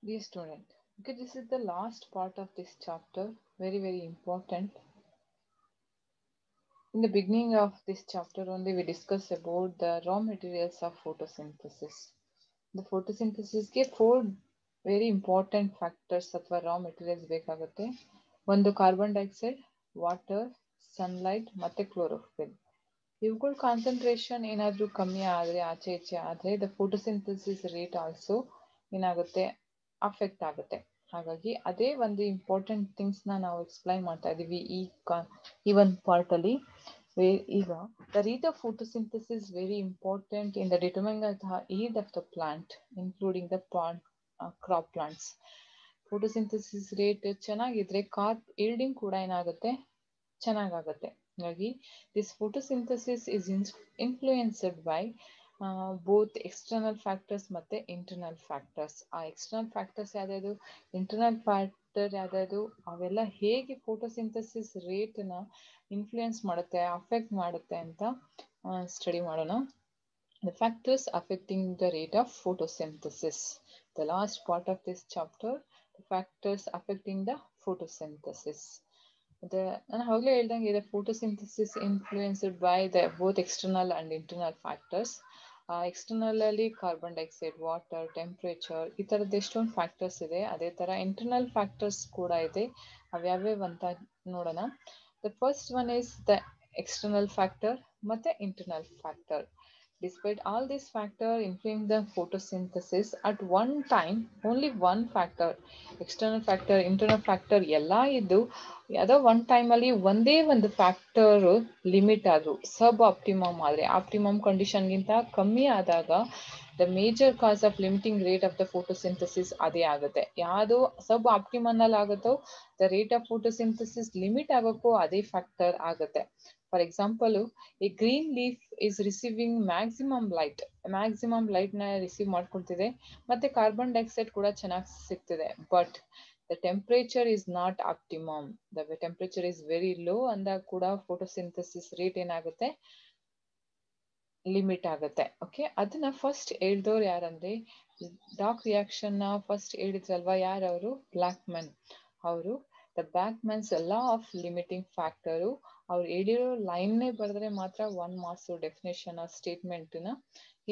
Dear student, okay, this is the last part of this chapter, very important. In the beginning of this chapter only we discuss about the raw materials of photosynthesis. The photosynthesis ಗೆ four very important factors ಅಥವಾ raw materials ಬೇಕಾಗುತ್ತೆ. ಒಂದು carbon dioxide, water, sunlight ಮತ್ತೆ chlorophyll. ಇವುಗಳ concentration ಏನಾದ್ರೂ ಕಮ್ಮಿ ಆದ್ರೆ ಆಚೆ ಈಚೆ ಆದ್ರೆ the photosynthesis rate also ಏನಾಗುತ್ತೆ ಅಫೆಕ್ಟ್ ಆಗುತ್ತೆ. ಹಾಗಾಗಿ ಅದೇ ಒಂದು ಇಂಪಾರ್ಟೆಂಟ್ ಥಿಂಗ್ಸ್ ನಾವು ಎಕ್ಸ್ಪ್ಲೈನ್ ಮಾಡ್ತಾ ಇದೀವಿ ಈ ಒಂದು ಪಾರ್ಟ್ ಅಲ್ಲಿ. ಈಗ the rate of photosynthesis is very important in the determining the yield of the plant, including the plant crop plants. Photosynthesis rate ಚೆನ್ನಾಗಿದ್ರೆ ಕಾರ್ಪ್ ಈಲ್ಡಿಂಗ್ ಕೂಡ ಏನಾಗುತ್ತೆ ಚೆನ್ನಾಗಾಗುತ್ತೆ. ಹಾಗಾಗಿ this photosynthesis is influenced by both external factors ಮತ್ತೆ internal factors. ಆ external factors ಯಾವ್ದು, internal factor ಯಾವ್ದು, ಅವೆಲ್ಲ ಹೇಗೆ ಫೋಟೋಸಿಂಥಸಿಸ್ ರೇಟ್ನ ಇನ್ಫ್ಲೂಯೆನ್ಸ್ ಮಾಡುತ್ತೆ, ಅಫೆಕ್ಟ್ ಮಾಡುತ್ತೆ ಅಂತ ಸ್ಟಡಿ ಮಾಡೋಣ. The factors affecting the rate of photosynthesis. The last part of this chapter, the factors affecting the photosynthesis. ನಾನು ಆಗಲೇ ಹೇಳ್ದಂಗೆ ಇದೆ, photosynthesis influenced by the both external and internal factors. External ಅಲ್ಲಿ carbon dioxide, water, temperature ಈ ಥರದ್ದು ಎಷ್ಟೊಂದು factors ಇದೆ. ಅದೇ ಥರ ಇಂಟರ್ನಲ್ ಫ್ಯಾಕ್ಟರ್ಸ್ ಕೂಡ ಇದೆ. ಅವ್ಯಾವ್ಯಾವ ಅಂತ ನೋಡೋಣ. The first one is the external factor ಮತ್ತೆ internal factor. Despite all these factors influencing the photosynthesis, at one time only one factor, external factor, internal factor ಎಲ್ಲ ಇದ್ದು ಯಾವುದೋ ಒನ್ ಟೈಮಲ್ಲಿ ಒಂದೇ ಒಂದು ಫ್ಯಾಕ್ಟರ್ ಲಿಮಿಟ್ ಆದ್ರು, ಸಬ್ ಆಪ್ಟಿಮಮ್ ಆದರೆ, ಆಪ್ಟಿಮಮ್ ಕಂಡೀಷನ್ಗಿಂತ ಕಮ್ಮಿ ಆದಾಗ the major cause of limiting rate of the photosynthesis ಅದೇ ಆಗುತ್ತೆ. ಯಾವುದು ಸಬ್ ಆಪ್ಟಿಮಮ್ನಲ್ಲಿ ಆಗುತ್ತೋ the rate of photosynthesis limit ಆಗೋಕ್ಕೂ ಅದೇ ಫ್ಯಾಕ್ಟರ್ ಆಗುತ್ತೆ. For example, a green leaf is receiving maximum light ನ ರಿಸೀವ್ ಮಾಡ್ಕೊಳ್ತಿದೆ, ಮತ್ತೆ ಕಾರ್ಬನ್ ಡೈಆಕ್ಸೈಡ್ ಕೂಡ ಚೆನ್ನಾಗಿ ಸಿಗ್ತಿದೆ. But the temperature is not optimum, the temperature is very low ಅಂದಾಗ ಕೂಡ ಫೋಟೋಸಿಂಥಸಿಸ್ ರೇಟ್ ಏನಾಗುತ್ತೆ, ಲಿಮಿಟ್ ಆಗುತ್ತೆ. ಓಕೆ, ಅದನ್ನ ಫಸ್ಟ್ ಹೇಳ್ದವ್ರು ಯಾರಂದ್ರೆ, ಡಾಕ್ ರಿಯಾಕ್ಷನ್ ನ ಫಸ್ಟ್ ಹೇಳಿದ್ರಲ್ವಾ ಯಾರವರು, ಬ್ಲ್ಯಾಕ್ಮನ್ ಅವರು. The Blackman's law of limiting factor ಅವ್ರು ಹೇಳಿರೋ ಲೈನ್ನೇ ಬರೆದ್ರೆ ಮಾತ್ರ 1 ಮಾರ್ಕ್ಸ್ ಡೆಫಿನೇಷನ್ ಆ ಸ್ಟೇಟ್ಮೆಂಟ್ ನ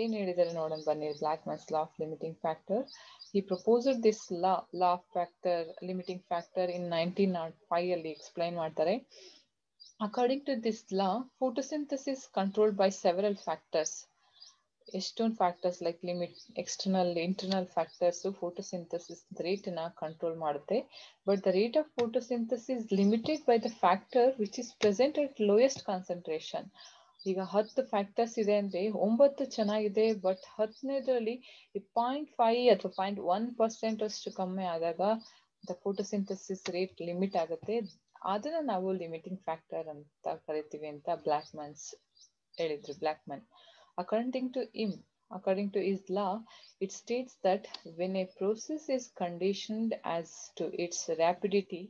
ಏನ್ ಹೇಳಿದಾರೆ ನೋಡೋಣ ಬನ್ನಿ. Blackman's law of limiting factor, he proposed this law of factor limiting factor in 1905 ಅಲ್ಲಿ ಎಕ್ಸ್ಪ್ಲೈನ್ ಮಾಡ್ತಾರೆ. According to this law, photosynthesis controlled by several factors. ಎಷ್ಟೊಂದು factors like limit, external, internal factors photosynthesis rate ನ control ಮಾಡುತ್ತೆ. But the rate of photosynthesis limited by the factor which is present at lowest concentration. ಈಗ 10 factors ಇದೆ ಅಂದ್ರೆ 9 ಚೆನ್ನಾಗಿದೆ, but 10ನೇದ್ರಲ್ಲಿ 0.5 ಅಥವಾ 0.1% ಅಷ್ಟು ಕಮ್ಮಿ ಆದಾಗ ದ ಫೋಟೋಸಿಂಥಸಿಸ್ ರೇಟ್ ಲಿಮಿಟ್ ಆಗುತ್ತೆ. ಅದನ್ನ ನಾವು ಲಿಮಿಟಿಂಗ್ ಫ್ಯಾಕ್ಟರ್ ಅಂತ ಕರಿತೀವಿ ಅಂತ ಬ್ಲ್ಯಾಕ್ಮನ್ಸ್ ಹೇಳಿದ್ರು. ಬ್ಲ್ಯಾಕ್ಮನ್, according to his law, it states that when a process is conditioned as to its rapidity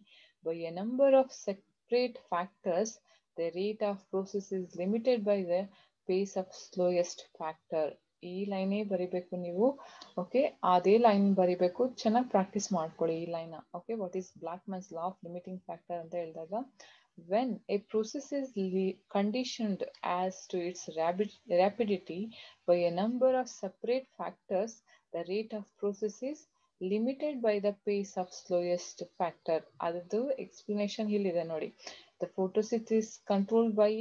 by a number of separate factors, the rate of process is limited by the pace of slowest factor. ಈ ಲೈನೇ ಬರಿಬೇಕು ನೀವು. Okay, ಅದೇ line ಬರಿಬೇಕು, ಚೆನ್ನಾಗಿ practice ಮಾಡ್ಕೊಳ್ಳಿ ಈ line. Okay, what is Blackman's law of limiting factor ಅಂತ ಹೇಳಿದಾಗ, when a process is conditioned as to its rapidity by a number of separate factors, the rate of process is limited by the pace of slowest factor. ಅದರದ್ದು explanation ಇಲ್ಲಿದೆ ನೋಡಿ. The photosynthesis is controlled by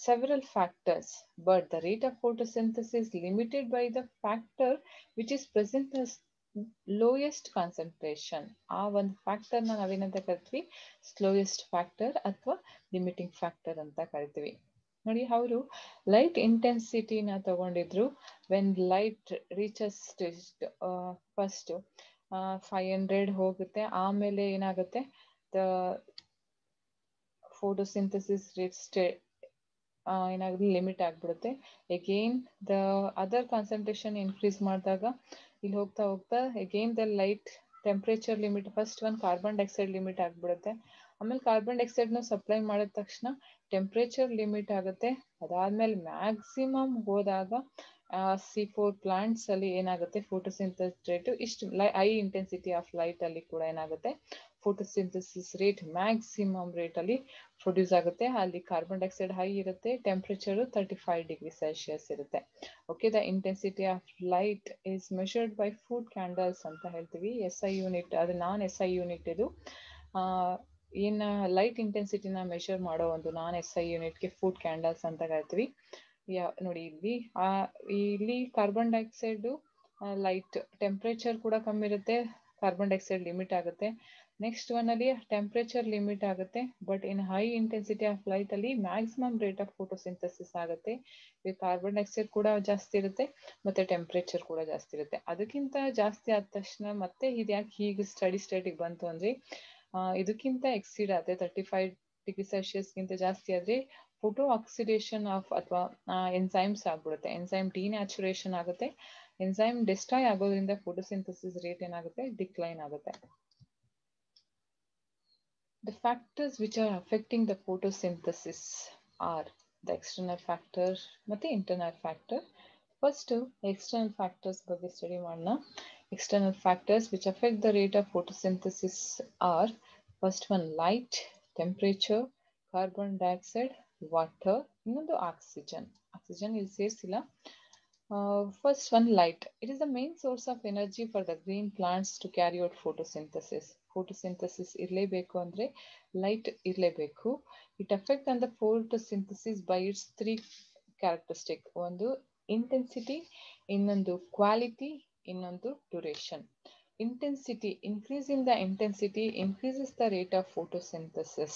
several factors, but the rate of photosynthesis is limited by the factor which is present as lowest concentration. ಆ ಒಂದು factor ನಾವೇನಂತ ಕರಿತೀವಿ, slowest factor ಅಥವಾ limiting factor ಅಂತ ಕರಿತೀವಿ. ನೋಡಿ, ಅವರು ಲೈಟ್ ಇಂಟೆನ್ಸಿಟಿನ ತಗೊಂಡಿದ್ರು. ವೆನ್ ಲೈಟ್ ರೀಚಸ್ ಫಸ್ಟ್ 500 ಹೋಗುತ್ತೆ, ಆಮೇಲೆ ಏನಾಗುತ್ತೆ, ದ ಫೋಟೋಸಿಂಥಸಿಸ್ ರೇಟ್ ಏನಾಗುತ್ತೆ, ಲಿಮಿಟ್ ಆಗ್ಬಿಡುತ್ತೆ. Again the other concentration increase ಮಾಡಿದಾಗ ಇಲ್ಲಿ ಹೋಗ್ತಾ ಹೋಗ್ತಾ again the light temperature limit, first ಒಂದು ಕಾರ್ಬನ್ ಡೈಆಕ್ಸೈಡ್ ಲಿಮಿಟ್ ಆಗ್ಬಿಡುತ್ತೆ. ಆಮೇಲೆ ಕಾರ್ಬನ್ ಡೈಆಕ್ಸೈಡ್ ನ ಸಪ್ಲೈ ಮಾಡಿದ ತಕ್ಷಣ ಟೆಂಪ್ರೇಚರ್ ಲಿಮಿಟ್ ಆಗುತ್ತೆ. ಅದಾದ್ಮೇಲೆ ಮ್ಯಾಕ್ಸಿಮಮ್ ಹೋದಾಗ C4 ಪ್ಲಾಂಟ್ಸ್ ಅಲ್ಲಿ ಏನಾಗುತ್ತೆ ಫೋಟೋಸಿಂಥಸಿಸ್ ರೇಟ್ ಇಷ್ಟು ಹೈ ಇಂಟೆನ್ಸಿಟಿ ಆಫ್ ಲೈಟ್ ಅಲ್ಲಿ ಕೂಡ ಏನಾಗುತ್ತೆ ಫೋಟೋಸಿಂಥಸಿಸ್ ರೇಟ್ ಮ್ಯಾಕ್ಸಿಮಮ್ ರೇಟ್ ಅಲ್ಲಿ ಪ್ರೊಡ್ಯೂಸ್ ಆಗುತ್ತೆ. ಅಲ್ಲಿ ಕಾರ್ಬನ್ ಡೈಆಕ್ಸೈಡ್ ಹೈ ಇರುತ್ತೆ, ಟೆಂಪರೇಚರ್ 35°C ಇರುತ್ತೆ. Okay, the intensity of light is measured by food candles ಅಂತ ಹೇಳ್ತೀವಿ. SI ಯೂನಿಟ್, ಅದು ನಾನ್ SI ಯೂನಿಟ್. ಇದು ಏನ್ ಲೈಟ್ ಇಂಟೆನ್ಸಿಟಿನ ಮೆಷರ್ ಮಾಡೋ ಒಂದು ನಾನ್ SI ಯೂನಿಟ್ಗೆ ಫುಡ್ ಕ್ಯಾಂಡಲ್ಸ್ ಅಂತ ಹೇಳ್ತೀವಿ. ನೋಡಿ ಇಲ್ಲಿ ಕಾರ್ಬನ್ ಡೈಆಕ್ಸೈಡ್ ಲೈಟ್ ಟೆಂಪರೇಚರ್ ಕೂಡ ಕಮ್ಮಿ ಇರುತ್ತೆ, ಕಾರ್ಬನ್ ಡೈಆಕ್ಸೈಡ್ ಲಿಮಿಟ್ ಆಗುತ್ತೆ. ನೆಕ್ಸ್ಟ್ ಒನ್ ಅಲ್ಲಿ ಟೆಂಪರೇಚರ್ ಲಿಮಿಟ್ ಆಗುತ್ತೆ, but in high intensity of light ಅಲ್ಲಿ ಮ್ಯಾಕ್ಸಿಮಮ್ ರೇಟ್ ಆಫ್ ಫೋಟೋಸಿಂಥಸಿಸ್ ಆಗುತ್ತೆ. ಕಾರ್ಬನ್ ಡೈಆಕ್ಸೈಡ್ ಕೂಡ ಜಾಸ್ತಿ ಇರುತ್ತೆ ಮತ್ತೆ ಟೆಂಪರೇಚರ್ ಕೂಡ ಜಾಸ್ತಿ ಇರುತ್ತೆ. ಅದಕ್ಕಿಂತ ಜಾಸ್ತಿ ಆದ ತಕ್ಷಣ ಮತ್ತೆ ಇದು ಯಾಕೆ ಹೀಗೆ ಸ್ಟಡಿ ಸ್ಟೇಟಿಗೆ ಬಂತು ಅಂದ್ರೆ ಇದಕ್ಕಿಂತ ಎಕ್ಸೀಡ್ ಆದ್ರೆ 35°C ಗಿಂತ ಜಾಸ್ತಿ ಆದ್ರೆ ಫೋಟೋ ಆಕ್ಸಿಡೇಷನ್ ಆಫ್ ಅಥವಾ ಎನ್ಸೈಮ್ಸ್ ಆಗ್ಬಿಡುತ್ತೆ. ಎನ್ಸೈಮ್ ಡಿನ್ಯಾಚುರೇಷನ್ ಆಗುತ್ತೆ. ಎನ್ಸೈಮ್ ಡಿಸ್ಟ್ರಾಯ್ ಆಗೋದ್ರಿಂದ ಫೋಟೋಸಿಂಥಸಿಸ್ ರೇಟ್ ಏನಾಗುತ್ತೆ ಡಿಕ್ಲೈನ್ ಆಗುತ್ತೆ. The factors which are affecting the photosynthesis are the external factor ಮತ್ತೆ internal factor. First, external factors ಬಗ್ಗೆ ಸ್ಟಡಿ ಮಾಡೋಣ. External factors which affect the rate of photosynthesis are first one light, temperature, carbon dioxide, water, ಇನ್ನೊಂದು oxygen. Oxygen ಇಲ್ಲಿ ಸೇರಿಸಿಲ್ಲ. First one, light. It is the main source of energy for the green plants to carry out photosynthesis. Photosynthesis ಇರಲೇಬೇಕು ಅಂದ್ರೆ light ಇರಲೇಬೇಕು. It affects on the photosynthesis by its three characteristics. ಒಂದು intensity, ಇನ್ನೊಂದು quality, ಇನ್ನೊಂದು duration. Intensity, increase in the intensity increases the rate of photosynthesis.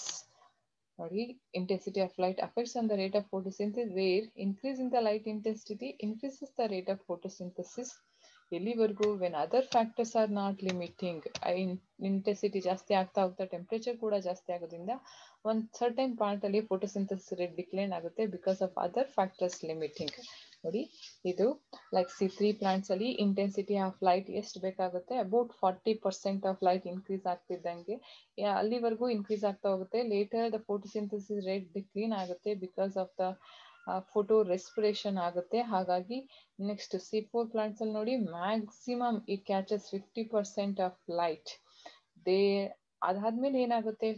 ನೋಡಿ, intensity of light affects on the rate of photosynthesis, where increase in the light intensity increases the rate of photosynthesis. ಎಲ್ಲಿವರೆಗೂ when other factors are not limiting, intensity ಜಾಸ್ತಿ ಆಗ್ತಾ ಹೋಗ್ತಾ temperature ಕೂಡ ಜಾಸ್ತಿ ಆಗೋದ್ರಿಂದ ಒಂದು certain point ಅಲ್ಲಿ ಫೋಟೋಸಿಂಥಸಿಸ್ ರೇಟ್ ಡಿಕ್ಲೈನ್ ಆಗುತ್ತೆ because of other factors limiting. ನೋಡಿ, ಇದು ಲೈಕ್ C3 ಪ್ಲಾಂಟ್ಸ್ ಅಲ್ಲಿ ಇಂಟೆನ್ಸಿಟಿ ಆಫ್ ಲೈಟ್ ಎಷ್ಟು ಬೇಕಾಗುತ್ತೆ, ಅಬೌಟ್ 40% ಆಫ್ ಲೈಟ್ ಇನ್ಕ್ರೀಸ್ ಆಗ್ತಿದ್ದಂಗೆ ಅಲ್ಲಿವರೆಗೂ ಇನ್ಕ್ರೀಸ್ ಆಗ್ತಾ ಹೋಗುತ್ತೆ. ಲೇಟರ್ ದ ಫೋಟೋಸಿಂಥಸಿಸ್ ರೇಟ್ ಡಿಕ್ಲೀನ್ ಆಗುತ್ತೆ because of the photo respiration ಆಗುತ್ತೆ. ಹಾಗಾಗಿ ನೆಕ್ಸ್ಟ್ C4 ಪ್ಲಾಂಟ್ಸ್ ಅಲ್ಲಿ ನೋಡಿ maximum it catches 50% of light. ಅದಾದ್ಮೇಲೆ ಏನಾಗುತ್ತೆ,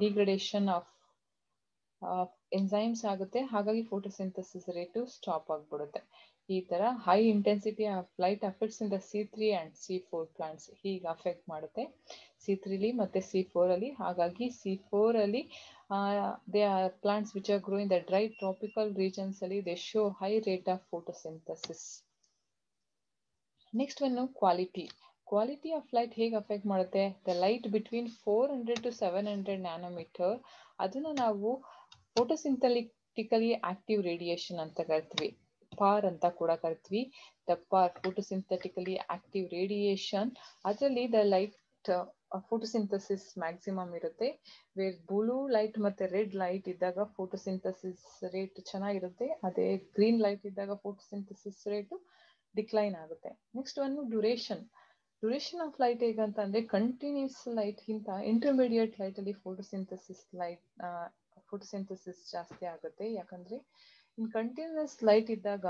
ಡಿಗ್ರೇಡೇಷನ್ ಆಫ್ ಎನ್ಸೈಮ್ಸ್ ಆಗುತ್ತೆ. ಹಾಗಾಗಿ ಫೋಟೋಸಿಂಥಸಿಸ್ ರೇಟು ಸ್ಟಾಪ್ ಆಗ್ಬಿಡುತ್ತೆ. ಈ ತರ high intensity of light affects in the C3 and C4 plants ಹೀಗೆ ಅಫೆಕ್ಟ್ ಮಾಡುತ್ತೆ C3 ಮತ್ತೆ C4 ಅಲ್ಲಿ. ಹಾಗಾಗಿ C4 ಅಲ್ಲಿ they are plants which are grow in the dry tropical regions ಅಲ್ಲಿ they show high rate of photosynthesis. Next one quality. Quality of light ಹೇಗೆ affect ಮಾಡುತ್ತೆ, the light between 400 to 700 nanometer ಅದನ್ನ ನಾವು ಫೋಟೋಸಿಂಥೆಟಿಕಲಿ active radiation ಅಂತ ಕರಿತೀವಿ, ಪಾರ್ ಅಂತ ಕೂಡ ಕರಿತೀವಿ. The PAR photosynthetically active radiation, ಅದರಲ್ಲಿ ದ ಲೈಟ್ ಫೋಟೋಸಿಂಥಸಿಸ್ ಮ್ಯಾಕ್ಸಿಮಮ್ ಇರುತ್ತೆ. ವೇರ್ ಬ್ಲೂ ಲೈಟ್ ಮತ್ತೆ ರೆಡ್ ಲೈಟ್ ಇದ್ದಾಗ ಫೋಟೋಸಿಂಥಸಿಸ್ ರೇಟ್ ಚೆನ್ನಾಗಿರುತ್ತೆ, ಅದೇ ಗ್ರೀನ್ ಲೈಟ್ ಇದ್ದಾಗ ಫೋಟೋಸಿಂಥಸಿಸ್ ರೇಟ್ ಡಿಕ್ಲೈನ್ ಆಗುತ್ತೆ. Next one duration. Duration of light ಹೇಗಂತ ಅಂದ್ರೆ ಕಂಟಿನ್ಯೂಸ್ ಲೈಟ್ ಗಿಂತ ಇಂಟರ್ಮೀಡಿಯೇಟ್ ಲೈಟ್ ಅಲ್ಲಿ ಫೋಟೋಸಿಂಥಸಿಸ್ ಜಾಸ್ತಿ ಆಗುತ್ತೆ. ಯಾಕಂದ್ರೆ ಇನ್ ಕಂಟಿನ್ಯೂಸ್ ಲೈಟ್ ಇದ್ದಾಗ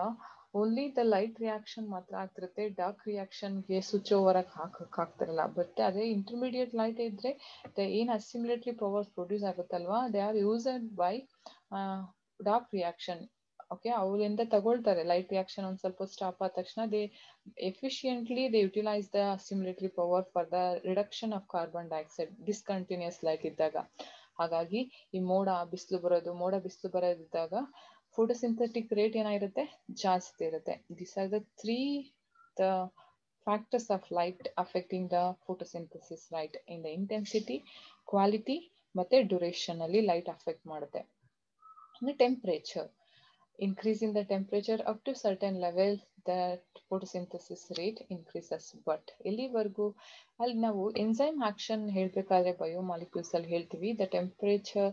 ಓನ್ಲಿ ದ ಲೈಟ್ ರಿಯಾಕ್ಷನ್ ಮಾತ್ರ ಆಗ್ತಿರುತ್ತೆ, ಡಾರ್ಕ್ ರಿಯಾಕ್ಷನ್ಗೆ ಸ್ವಿಚ್ ಓವರ್ ಆಗ್ತಿರಲ್ಲ. ಬಟ್ ಅದೇ ಇಂಟರ್ಮೀಡಿಯೇಟ್ ಲೈಟ್ ಇದ್ರೆ ಏನ್ ಅಸಿಮ್ಯುಲೇಟರಿ ಪವರ್ಸ್ ಪ್ರೊಡ್ಯೂಸ್ ಆಗುತ್ತಲ್ವಾ, they are used by dark reaction. Okay, ಅವರಿಂದ ತಗೊಳ್ತಾರೆ ಲೈಟ್ ರಿಯಾಕ್ಷನ್ ಒಂದ್ ಸ್ವಲ್ಪ ಸ್ಟಾಪ್ ಆದ ತಕ್ಷಣ they efficiently they utilise the assimilatory power for the reduction of carbon dioxide discontinuous light ಇದ್ದಾಗ. ಹಾಗಾಗಿ ಈ ಮೋಡ ಬಿಸಿಲು ಬರೋದಿದ್ದಾಗ ಫೋಟೋಸಿಂಥೆಟಿಕ್ ರೇಟ್ ಏನಾಗಿರುತ್ತೆ ಜಾಸ್ತಿ ಇರುತ್ತೆ. This are the three the factors of light affecting the photosynthesis, right? In the intensity, quality ಮತ್ತೆ duration ಅಲ್ಲಿ ಲೈಟ್ ಅಫೆಕ್ಟ್ ಮಾಡುತ್ತೆ. Temperature, increase in the temperature up to certain level that photosynthesis rate increases. but ಎಲ್ಲಿವರೆಗೂ ಅಲ್ಲಿ ನಾವು enzyme action ಹೇಳ್ಬೇಕಾದ್ರೆ biomolecules ಅಲ್ಲಿ ಹೇಳ್ತೀವಿ the temperature.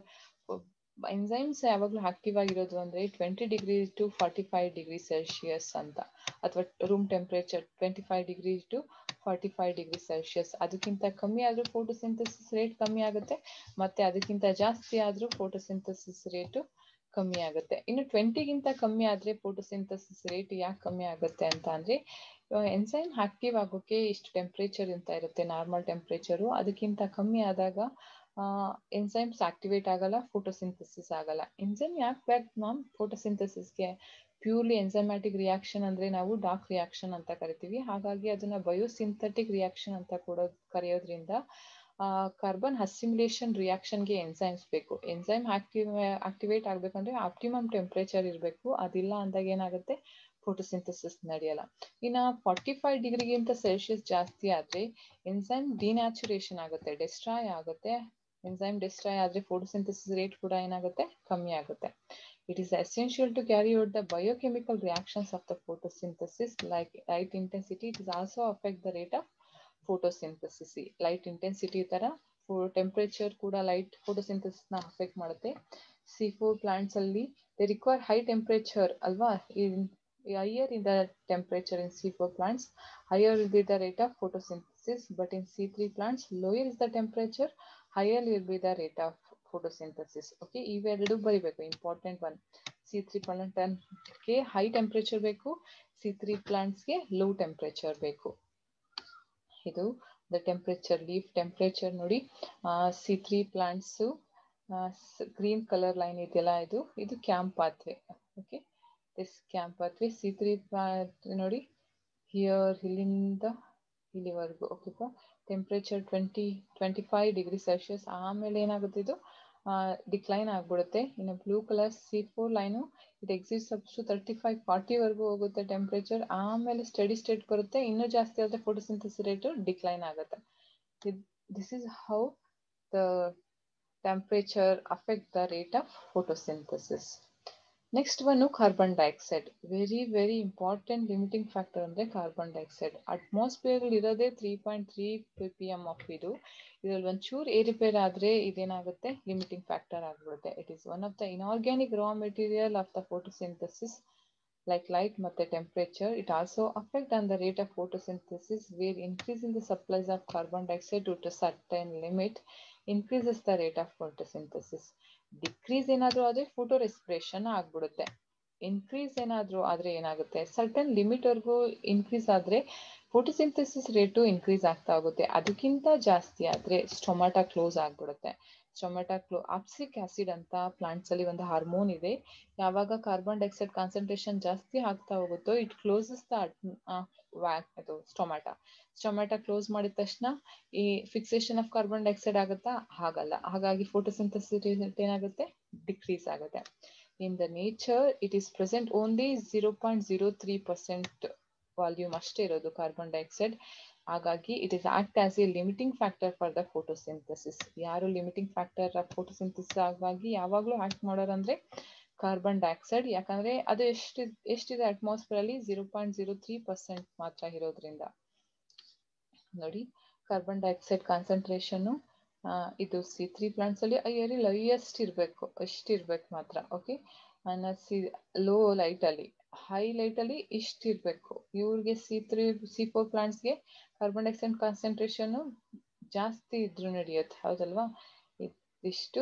Enzymes ಯಾವಾಗಲೂ ಆಕ್ಟಿವ್ ಆಗಿರೋದು ಅಂದ್ರೆ 20° to 45°C ಅಂತ, ಅಥವಾ ರೂಮ್ ಟೆಂಪರೇಚರ್ 25° to 45°C. ಅದಕ್ಕಿಂತ ಕಮ್ಮಿ ಆದ್ರೂ ಫೋಟೋಸಿಂಥಸಿಸ್ ರೇಟ್ ಕಮ್ಮಿ ಆಗುತ್ತೆ, ಮತ್ತೆ ಅದಕ್ಕಿಂತ ಜಾಸ್ತಿ ಆದ್ರೂ ಫೋಟೋಸಿಂಥಸಿಸ್ ರೇಟು ಕಮ್ಮಿ ಆಗುತ್ತೆ. ಇನ್ನು 20ಗಿಂತ ಕಮ್ಮಿ ಆದ್ರೆ ಫೋಟೋಸಿಂಥಸಿಸ್ ರೇಟ್ ಯಾಕೆ ಕಮ್ಮಿ ಆಗುತ್ತೆ ಅಂತ ಅಂದ್ರೆ ಎನ್ಸೈಮ್ ಆಕ್ಟಿವ್ ಆಗೋಕೆ ಇಷ್ಟು ಟೆಂಪ್ರೇಚರ್ ಅಂತ ಇರುತ್ತೆ, ನಾರ್ಮಲ್ ಟೆಂಪ್ರೇಚರು. ಅದಕ್ಕಿಂತ ಕಮ್ಮಿ ಆದಾಗ ಎನ್ಸೈಮ್ಸ್ ಆಕ್ಟಿವೇಟ್ ಆಗಲ್ಲ, ಫೋಟೋಸಿಂಥಸಿಸ್ ಆಗಲ್ಲ. ಎನ್ಸೈಮ್ ಯಾಕೆ ಬೇಕು ಮ್ಯಾಮ್ ಫೋಟೋಸಿಂಥಸಿಸ್ಗೆ? ಪ್ಯೂರ್ಲಿ ಎನ್ಸೈಮ್ಯಾಟಿಕ್ ರಿಯಾಕ್ಷನ್ ಅಂದ್ರೆ ನಾವು ಡಾರ್ಕ್ ರಿಯಾಕ್ಷನ್ ಅಂತ ಕರಿತೀವಿ. ಹಾಗಾಗಿ ಅದನ್ನ ಬಯೋಸಿಂಥೆಟಿಕ್ ರಿಯಾಕ್ಷನ್ ಅಂತ ಕರೆಯೋದ್ರಿಂದ ಕಾರ್ಬನ್ ಅಸಿಮಿಲೇಷನ್ ರಿಯಾಕ್ಷನ್ಗೆ ಎನ್ಸೈಮ್ಸ್ ಬೇಕು. ಎನ್ಸೈಮ್ ಆಕ್ಟಿವೇಟ್ ಆಗ್ಬೇಕಂದ್ರೆ ಆಪ್ಟಿಮಮ್ ಟೆಂಪ್ರೇಚರ್ ಇರಬೇಕು. ಅದಿಲ್ಲ ಅಂದಾಗ ಏನಾಗುತ್ತೆ, ಫೋಟೋಸಿಂಥಸಿಸ್ ನಡೆಯಲ್ಲ. ಇನ್ನು 45 ಡಿಗ್ರಿಗಿಂತ ಸೆಲ್ಸಿಯಸ್ ಜಾಸ್ತಿ ಆದ್ರೆ ಎನ್ಸೈಮ್ ಡಿನ್ಯಾಚುರೇಷನ್ ಆಗುತ್ತೆ, ಡೆಸ್ಟ್ರಾಯ್ ಆಗುತ್ತೆ. ಎನ್ಸೈಮ್ ಡೆಸ್ಟ್ರಾಯ್ ಆದ್ರೆ ಫೋಟೋಸಿಂಥಸಿಸ್ ರೇಟ್ ಕೂಡ ಏನಾಗುತ್ತೆ, ಕಮ್ಮಿ ಆಗುತ್ತೆ. It is essential to carry out the biochemical reactions of the photosynthesis like light intensity. It is also affect the rate of photosynthesis. Light intensity ತರ temperature ಕೂಡ light photosynthesis ನ affect ಮಾಡುತ್ತೆ. C4 plants ಅಲ್ಲಿ they require high temperature ಅಲ್ವಾ? Higher in the temperature in C4 plants, higher will be the rate of photosynthesis. But in C3 plants, lower is the temperature, higher will be the rate of photosynthesis. Okay, ಇವೆರಡು ಬರಿಬೇಕು, important one. C3 plant ಗೆ high temperature ಬೇಕು, C3 plants ಗೆ low temperature ಬೇಕು. ಇದು the temperature, leaf temperature ನೋಡಿ. C3 plants green colour line ಇದೆಯಲ್ಲ, ಇದು camp pathway. Okay, this camp pathway. C3 ನೋಡಿ ಹಿಯರ್, ಇಲ್ಲಿಂದ ಇಲ್ಲಿವರೆಗೂ. ಓಕೆಪಾ, ಟೆಂಪರೇಚರ್ 25 ಡಿಗ್ರಿ ಸೆಲ್ಸಿಯಸ್. ಆಮೇಲೆ ಏನಾಗುತ್ತೆ, ಇದು ಡಿಕ್ಲೈನ್ ಆಗ್ಬಿಡುತ್ತೆ. ಇನ್ನು blue colour C4 line, it exist up to 35-40 ವರೆಗೂ ಹೋಗುತ್ತೆ ಟೆಂಪರೇಚರ್. ಆಮೇಲೆ ಸ್ಟಡಿ ಸ್ಟೇಟ್ ಬರುತ್ತೆ. ಇನ್ನೂ ಜಾಸ್ತಿ ಆದ್ರೆ ಫೋಟೋಸಿಂಥಸಿಸ್ ರೇಟ್ ಡಿಕ್ಲೈನ್ ಆಗುತ್ತೆ. This is how the temperature affect the rate of photosynthesis. Next one carbon dioxide. Very important limiting factor ಅಂದ್ರೆ carbon dioxide. Atmosphere ಇರೋದೇ 3.3 ppm ಆಫ್ ಇದು. ಇದ್ರಲ್ಲಿ ಒಂಚೂರು ಏರಿಪೇರ್ ಆದ್ರೆ ಇದೇನಾಗುತ್ತೆ, ಲಿಮಿಟಿಂಗ್ ಫ್ಯಾಕ್ಟರ್ ಆಗ್ಬಿಡುತ್ತೆ. It is one of the inorganic raw material of the photosynthesis like light ಮತ್ತೆ temperature. It also affect on the rate of photosynthesis, where increasing the supplies of carbon dioxide to a certain limit increases the rate of photosynthesis. Decrease ಏನಾದ್ರೂ ಆದ್ರೆ photo respiration ಆಗ್ಬಿಡುತ್ತೆ. Increase ಏನಾದ್ರೂ ಆದ್ರೆ ಏನಾಗುತ್ತೆ, certain limit ವರ್ಗೂ increase ಆದ್ರೆ photosynthesis rate increase ಆಗ್ತಾ ಹೋಗುತ್ತೆ. ಅದಕ್ಕಿಂತ ಜಾಸ್ತಿ ಆದ್ರೆ ಸ್ಟೊಮಾಟಾ ಕ್ಲೋಸ್ ಆಗ್ಬಿಡುತ್ತೆ. ಆಪ್ಸಿಕ್ ಆಸಿಡ್ ಅಂತ ಪ್ಲಾಂಟ್ಸ್ ಅಲ್ಲಿ ಒಂದು ಹಾರ್ಮೋನ್ ಇದೆ. ಯಾವಾಗ ಕಾರ್ಬನ್ ಡೈಆಕ್ಸೈಡ್ ಕಾನ್ಸಂಟ್ರೇಷನ್ ಜಾಸ್ತಿ ಆಗ್ತಾ ಹೋಗುತ್ತೋ, it closes the stomata close ಮಾಡಿದ ತಕ್ಷಣ ಈ ಫಿಕ್ಸೇಷನ್ ಆಫ್ ಕಾರ್ಬನ್ ಡೈಆಕ್ಸೈಡ್ ಆಗುತ್ತಾ? ಆಗಲ್ಲ. ಹಾಗಾಗಿ ಫೋಟೋಸಿಂಥಸಿಸ್ ಏನಾಗುತ್ತೆ, ಡಿಕ್ರೀಸ್ ಆಗುತ್ತೆ. In the nature, it is present only 0.03% volume ಅಷ್ಟೇ ಇರೋದು ಕಾರ್ಬನ್ ಡೈಆಕ್ಸೈಡ್. ಹಾಗಾಗಿ it is act as A limiting factor for the photosynthesis. ಯಾರು ಲಿಮಿಟಿಂಗ್ ಫ್ಯಾಕ್ಟರ್ ಆಫ್ ಫೋಟೋಸಿಂಥಸಿಸ್ ಆಗಿ ಯಾವಾಗಲೂ ಆಕ್ಟ್ ಮಾಡೋರಂದ್ರೆ ಕಾರ್ಬನ್ ಡೈಆಕ್ಸೈಡ್. ಯಾಕಂದ್ರೆ ಅದು ಎಷ್ಟಿದೆ ಅಟ್ಮಾಸ್ಫಿಯರ್ ಅಲ್ಲಿ 0.03% ಮಾತ್ರ ಇರೋದ್ರಿಂದ. ನೋಡಿ, ಕಾರ್ಬನ್ ಡೈಆಕ್ಸೈಡ್ ಕಾನ್ಸಂಟ್ರೇಷನ್ ಇದು C3 ಪ್ಲಾಂಟ್ಸ್ ಅಲ್ಲಿ ಲೈಯೆಸ್ಟ್ ಇರಬೇಕು, ಎಷ್ಟಿರ್ಬೇಕು ಮಾತ್ರ. ಓಕೆ, ಲೋ ಲೈಟ್ ಅಲ್ಲಿ, ಹೈ ಲೈಟ್ ಅಲ್ಲಿ ಇಷ್ಟಿರ್ಬೇಕು. ಇವ್ರಿಗೆ C4 ಪ್ಲಾಂಟ್ಸ್ಗೆ ಕಾರ್ಬನ್ ಡೈಆಕ್ಸೈಡ್ ಕಾನ್ಸಂಟ್ರೇಷನ್ ಜಾಸ್ತಿ ಇದ್ರೂ ನಡೆಯುತ್ತೆ, ಹೌದಲ್ವಾ? ಇಷ್ಟು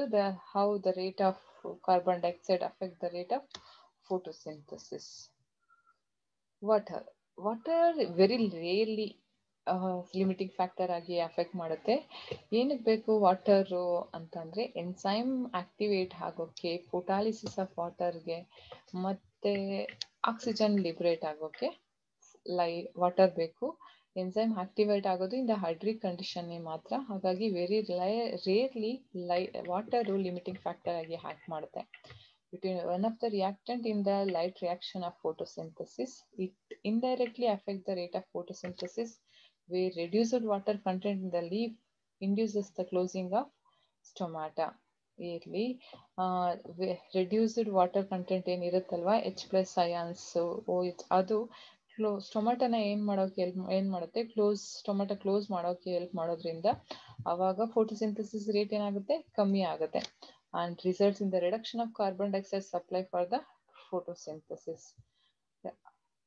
how the rate of carbon dioxide affect the rate of photosynthesis. Water very rarely limiting factor ಆಗಿ ಅಫೆಕ್ಟ್ ಮಾಡುತ್ತೆ. ಏನಕ್ಕೆ ಬೇಕು ವಾಟರು ಅಂತಂದ್ರೆ, ಎನ್ಸೈಮ್ ಆಕ್ಟಿವೇಟ್ ಆಗೋಕೆ, ಫೋಟಾಲಿಸಿಸ್ ಆಫ್ ವಾಟರ್ಗೆ ಮತ್ತೆ ಆಕ್ಸಿಜನ್ ಲಿಬರೇಟ್ ಆಗೋಕೆ ವಾಟರ್ ಬೇಕು. ಎನ್ಸೈಮ್ ಆಕ್ಟಿವೇಟ್ ಆಗೋದು ಇನ್ ದ ಹೈಡ್ರಿಕ್ ಕಂಡೀಷನ್ ಮಾತ್ರ. ಹಾಗಾಗಿ very rarely water limiting factor ಆಗಿ ಆಕ್ಟ್ ಮಾಡುತ್ತೆ. Between one of the reactant in the light reaction of photosynthesis, it indirectly affects the rate of photosynthesis, where reduced water content in the leaf induces the closing of stomata. ಇಲ್ಲಿ reduced water content ಏನಿರುತ್ತಲ್ವಾ, H+ ions, ಅದು ಸ್ಟೊಮಾಟನ ಏನ್ ಮಾಡುತ್ತೆ, ಸ್ಟೊಮಾಟೋ close ಮಾಡೋಕೆ help ಮಾಡೋದ್ರಿಂದ ಅವಾಗ photosynthesis rate ಏನಾಗುತ್ತೆ, ಕಮ್ಮಿ ಆಗುತ್ತೆ. And results in the reduction of carbon dioxide supply for the photosynthesis.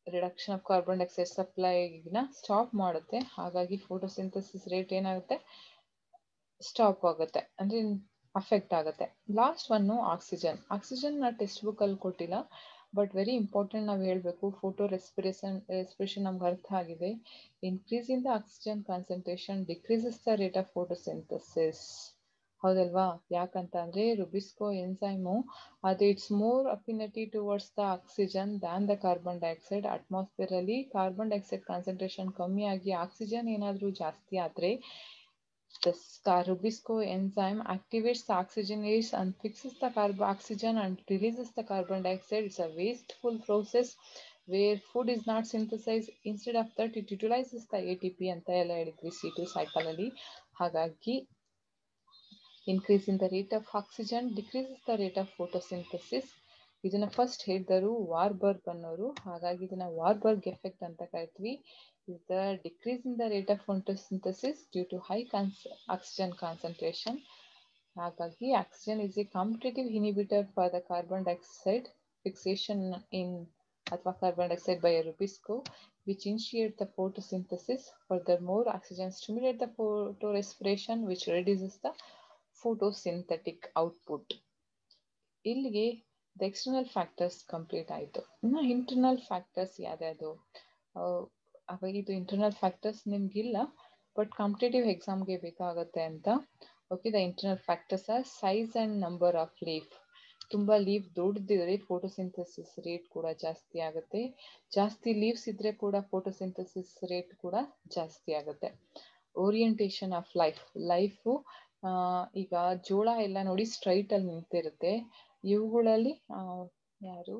Reduction of carbon dioxide ಸಪ್ಲೈನ ಸ್ಟಾಪ್ ಮಾಡುತ್ತೆ. ಹಾಗಾಗಿ ಫೋಟೋಸಿಂಥಸಿಸ್ ರೇಟ್ ಏನಾಗುತ್ತೆ, ಸ್ಟಾಪ್ ಆಗುತ್ತೆ. ಅಂದ್ರೆ ಅಫೆಕ್ಟ್ ಆಗುತ್ತೆ. Last one oxygen. ಆಕ್ಸಿಜನ್ನ ಟೆಕ್ಸ್ಟ್ ಬುಕ್ಕಲ್ಲಿ ಕೊಟ್ಟಿಲ್ಲ, ಬಟ್ ವೆರಿ ಇಂಪಾರ್ಟೆಂಟ್ ನಾವು ಹೇಳಬೇಕು. ಫೋಟೋ ರೆಸ್ಪಿರೇಷನ್ ನಮ್ಗೆ ಅರ್ಥ ಆಗಿದೆ. Increase in the oxygen concentration decreases the rate of photosynthesis. ಹೌದಲ್ವಾ? ಯಾಕಂತ ಅಂದರೆ ರುಬಿಸ್ಕೋ ಎನ್ಸೈಮು ಅದು it's more affinity towards the oxygen than the carbon dioxide. ಅಟ್ಮಾಸ್ಫಿಯರಲ್ಲಿ ಕಾರ್ಬನ್ ಡೈಆಕ್ಸೈಡ್ ಕಾನ್ಸಂಟ್ರೇಷನ್ ಕಮ್ಮಿ ಆಗಿ ಆಕ್ಸಿಜನ್ ಏನಾದರೂ ಜಾಸ್ತಿ ಆದರೆ the Rubisco enzyme activates the oxygenase and fixes the oxygen and releases the carbon dioxide. It's a wasteful process where food is not synthesized. Instead of that, it utilizes the ATP ಅಂತ ಎಲ್ಲ ಹೇಳಿದ್ವಿ C2 cycle ಅಲ್ಲಿ. ಹಾಗಾಗಿ increase in the rate of oxygen decreases the rate of photosynthesis. ಇದನ್ನ first ಹೇಳಿದರು ವಾರ್ಬರ್ಗ್ ಅನ್ನೋರು. ಹಾಗಾಗಿ ಇದನ್ನ ವಾರ್ಬರ್ಗ್ ಎಫೆಕ್ಟ್ ಅಂತ ಕರಿತೀವಿ. is the decrease in the rate of photosynthesis due to high oxygen concentration. ಹಾಗಾಗಿ oxygen is a competitive inhibitor for the carbon dioxide fixation in ಅಥವಾ carbon dioxide by Rubisco, which initiate the photosynthesis. Furthermore, oxygen stimulate the photorespiration, which reduces the photosynthetic output. ಇಲ್ಲಿಗೆ the external factors complete ಆಯಿತು. ಇನ್ನು internal factors ಯಾವ್ಯಾವುದು? ಇದು internal factors ನಿಮ್ಗಿಲ್ಲ, but competitive ಎಕ್ಸಾಮ್ಗೆ ಬೇಕಾಗುತ್ತೆ ಅಂತ. Okay, the internal factors are size and number of leaf. ತುಂಬ leaf ದೊಡ್ಡದಿದ್ರೆ photosynthesis rate ಕೂಡ ಜಾಸ್ತಿ ಆಗುತ್ತೆ. ಜಾಸ್ತಿ ಲೀವ್ಸ್ ಇದ್ರೆ ಕೂಡ ಫೋಟೋಸಿಂಥಸಿಸ್ ರೇಟ್ ಕೂಡ ಜಾಸ್ತಿ ಆಗುತ್ತೆ. ಓರಿಯಂಟೇಷನ್ ಆಫ್ ಲೈಫು ಈಗ ಜೋಳ ಎಲ್ಲ ನೋಡಿ ಸ್ಟ್ರೈಟಲ್ಲಿ ನಿಂತಿರುತ್ತೆ. ಇವುಗಳಲ್ಲಿ ಯಾರು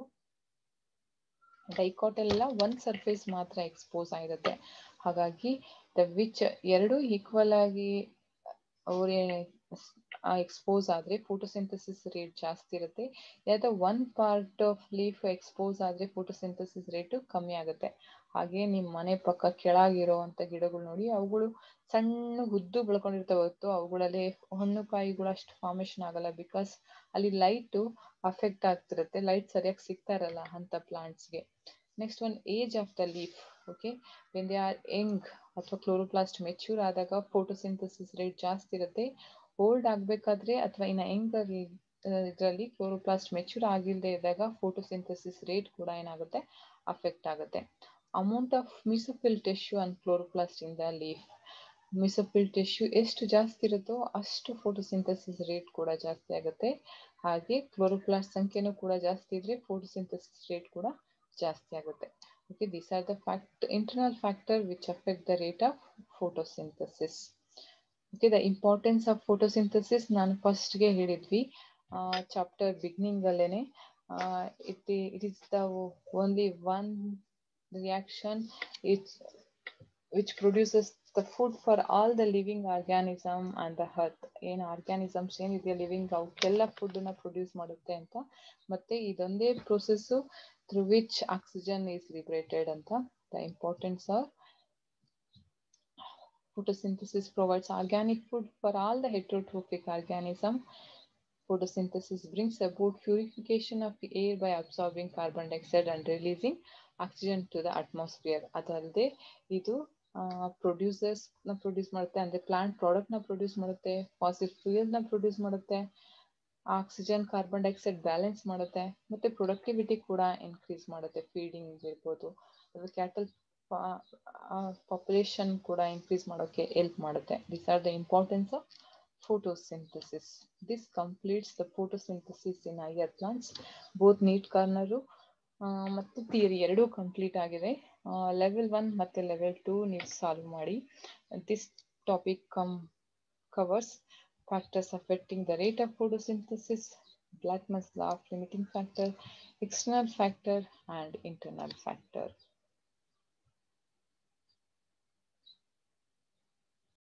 ಡೈಕಾಟ್ ಎಲ್ಲ ಒಂದು ಸರ್ಫೇಸ್ ಮಾತ್ರ ಎಕ್ಸ್ಪೋಸ್ ಆಗಿರುತ್ತೆ. ಹಾಗಾಗಿ ಎರಡು ಈಕ್ವಲ್ ಆಗಿ ಎಕ್ಸ್ಪೋಸ್ ಆದರೆ ಫೋಟೋಸಿಂಥಸಿಸ್ ರೇಟ್ ಜಾಸ್ತಿ ಇರುತ್ತೆ. ಯಾವ್ದೋ one part of leaf expose ಆದರೆ ಫೋಟೋಸಿಂಥಸಿಸ್ ರೇಟು ಕಮ್ಮಿ ಆಗುತ್ತೆ. ಹಾಗೆ ನಿಮ್ಮ ಮನೆ ಪಕ್ಕ ಕೆಳಗಿರೋ ಅಂಥ ಗಿಡಗಳು ನೋಡಿ, ಅವುಗಳು ಸಣ್ಣ ಉದ್ದು ಬೆಳ್ಕೊಂಡಿರ್ತವೆ ಹೊತ್ತು ಅವುಗಳಲ್ಲಿ ಹಣ್ಣು ಕಾಯಿಗಳು ಅಷ್ಟು ಫಾರ್ಮೇಷನ್ ಆಗಲ್ಲ. ಬಿಕಾಸ್ ಅಲ್ಲಿ ಲೈಟು ಅಫೆಕ್ಟ್ ಆಗ್ತಿರುತ್ತೆ, ಲೈಟ್ ಸರಿಯಾಗಿ ಸಿಗ್ತಾ ಇರಲ್ಲ ಅಂಥ ಪ್ಲಾಂಟ್ಸ್ಗೆ. Next one age of the leaf. Okay, when they are young ಅಥವಾ ಕ್ಲೋರೋಪ್ಲಾಸ್ಟ್ ಮೆಚ್ಯೂರ್ ಆದಾಗ ಫೋಟೋಸಿಂಥಸಿಸ್ ರೇಟ್ ಜಾಸ್ತಿ ಇರುತ್ತೆ. ಓಲ್ಡ್ ಆಗಬೇಕಾದ್ರೆ ಅಥವಾ ಇನ್ನು ಯಂಗರ್ ಇದರಲ್ಲಿ ಕ್ಲೋರೋಪ್ಲಾಸ್ಟ್ ಮೆಚ್ಯೂರ್ ಆಗಿಲ್ಲದೆ ಇದ್ದಾಗ ಫೋಟೋಸಿಂಥಸಿಸ್ ರೇಟ್ ಕೂಡ ಏನಾಗುತ್ತೆ, ಅಫೆಕ್ಟ್ ಆಗುತ್ತೆ. Amount of mesophyll tissue and chloroplast in the leaf. Mesophyll tissue ಎಷ್ಟು ಜಾಸ್ತಿ ಇರುತ್ತೋ ಅಷ್ಟು ಫೋಟೋಸಿಂಥಸಿಸ್ ರೇಟ್ ಕೂಡ ಜಾಸ್ತಿ ಆಗುತ್ತೆ. ಹಾಗೆ ಕ್ಲೋರೋಪ್ಲಾಸ್ಟ್ ಸಂಖ್ಯೆನೂ ಕೂಡ ಜಾಸ್ತಿ ಇದ್ರೆ ಫೋಟೋಸಿಂಥಸಿಸ್ ರೇಟ್ ಕೂಡ ಜಾಸ್ತಿ ಆಗುತ್ತೆ. Okay, these are the internal factor which affect the rate of photosynthesis. Okay, the importance of photosynthesis ನಾನು ಫಸ್ಟ್ಗೆ ಹೇಳಿದ್ವಿ ಚಾಪ್ಟರ್ ಬಿಗಿನಿಂಗ್ ಅಲ್ಲೇನೆ. it is the only one reaction which produces the food for all the living organism and the earth. ಏನು organisms ಏನಿದೆ living ಅವಕ್ಕೆಲ್ಲ ಫುಡ್ನ produce ಮಾಡುತ್ತೆ ಅಂತ. ಮತ್ತೆ ಇದೊಂದೇ process through which oxygen is liberated ಅಂತ. The importance of photosynthesis provides organic food for all the heterotrophic organism. Photosynthesis brings about purification of the air by absorbing carbon dioxide and releasing oxygen to the atmosphere. ಅದಲ್ಲದೆ ಇದು ಪ್ರೊಡ್ಯೂಸರ್ಸ್ನ produce ಮಾಡುತ್ತೆ, ಅಂದರೆ plant ಪ್ರಾಡಕ್ಟ್ನ produce ಮಾಡುತ್ತೆ, fossil ಫ್ಯೂಯಲ್ನ produce ಮಾಡುತ್ತೆ, oxygen carbon dioxide balance ಮಾಡುತ್ತೆ, ಮತ್ತು ಪ್ರೊಡಕ್ಟಿವಿಟಿ ಕೂಡ ಇನ್ಕ್ರೀಸ್ ಮಾಡುತ್ತೆ. ಫೀಡಿಂಗ್ ಇರ್ಬೋದು, ಕ್ಯಾಟಲ್ ಪಾಪ್ಯುಲೇಷನ್ ಕೂಡ ಇನ್ಕ್ರೀಸ್ ಮಾಡೋಕ್ಕೆ ಹೆಲ್ಪ್ ಮಾಡುತ್ತೆ. This are the importance of photosynthesis. This completes the photosynthesis in higher plants. Both NEET corner ಮತ್ತು ಥಿಯರಿ ಎರಡೂ ಕಂಪ್ಲೀಟ್ ಆಗಿದೆ. ಲೆವೆಲ್ 1 ಮತ್ತು ಲೆವೆಲ್ 2 ನೀವು ಸಾಲ್ವ್ ಮಾಡಿ. This topic covers factors affecting the rate of photosynthesis, Blackman's law of limiting factor, external factor and internal factor.